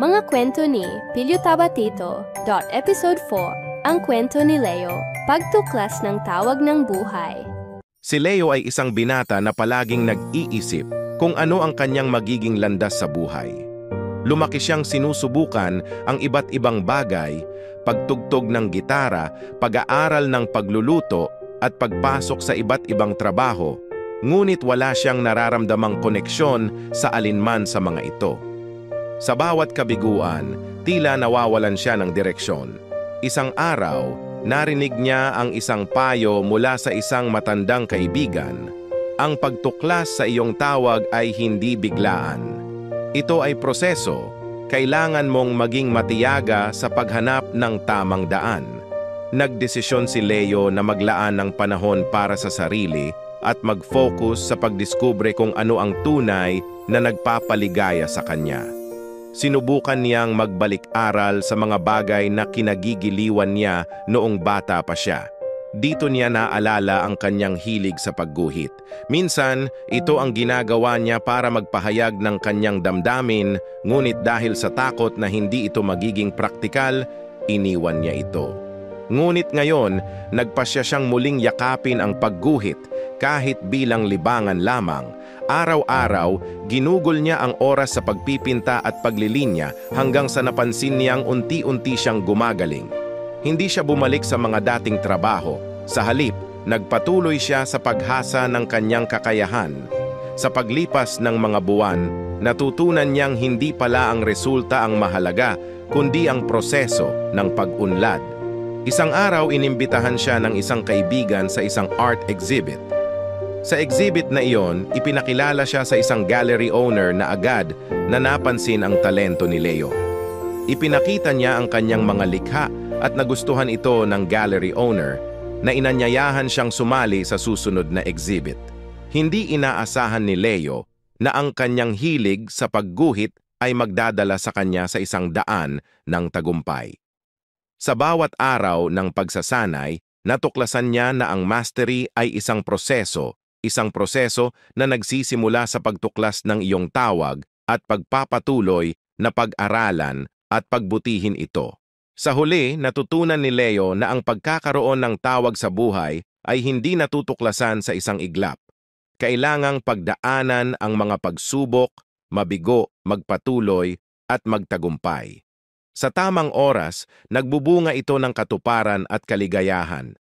Mga kwento ni Pilyo Tabatito. Episode 4, Ang Kwento ni Leo, Pagtuklas ng Tawag ng Buhay. Si Leo ay isang binata na palaging nag-iisip kung ano ang kanyang magiging landas sa buhay. Lumaki siyang sinusubukan ang iba't ibang bagay, pagtugtog ng gitara, pag-aaral ng pagluluto, at pagpasok sa iba't ibang trabaho, ngunit wala siyang nararamdamang koneksyon sa alinman sa mga ito. Sa bawat kabiguan, tila nawawalan siya ng direksyon. Isang araw, narinig niya ang isang payo mula sa isang matandang kaibigan. Ang pagtuklas sa iyong tawag ay hindi biglaan. Ito ay proseso. Kailangan mong maging matiyaga sa paghanap ng tamang daan. Nagdesisyon si Leo na maglaan ng panahon para sa sarili at mag-focus sa pagdiskubre kung ano ang tunay na nagpapaligaya sa kanya. Sinubukan niyang magbalik-aral sa mga bagay na kinagigiliwan niya noong bata pa siya. Dito niya naalala ang kanyang hilig sa pagguhit. Minsan, ito ang ginagawa niya para magpahayag ng kanyang damdamin, ngunit dahil sa takot na hindi ito magiging praktikal, iniwan niya ito. Ngunit ngayon, nagpasya siyang muling yakapin ang pagguhit kahit bilang libangan lamang. Araw-araw, ginugol niya ang oras sa pagpipinta at paglilinya hanggang sa napansin niyang unti-unti siyang gumagaling. Hindi siya bumalik sa mga dating trabaho. Sa halip, nagpatuloy siya sa paghasa ng kanyang kakayahan. Sa paglipas ng mga buwan, natutunan niyang hindi pala ang resulta ang mahalaga, kundi ang proseso ng pag-unlad. Isang araw, inimbitahan siya ng isang kaibigan sa isang art exhibit. Sa exhibit na iyon, ipinakilala siya sa isang gallery owner na agad na napansin ang talento ni Leo. Ipinakita niya ang kanyang mga likha at nagustuhan ito ng gallery owner na inanyayahan siyang sumali sa susunod na exhibit. Hindi inaasahan ni Leo na ang kanyang hilig sa pagguhit ay magdadala sa kanya sa isang daan ng tagumpay. Sa bawat araw ng pagsasanay, natuklasan niya na ang mastery ay isang proseso na nagsisimula sa pagtuklas ng iyong tawag at pagpapatuloy na pag-aralan at pagbutihin ito. Sa huli, natutunan ni Leo na ang pagkakaroon ng tawag sa buhay ay hindi natutuklasan sa isang iglap. Kailangang pagdaanan ang mga pagsubok, mabigo, magpatuloy, at magtagumpay. Sa tamang oras, nagbubunga ito ng katuparan at kaligayahan.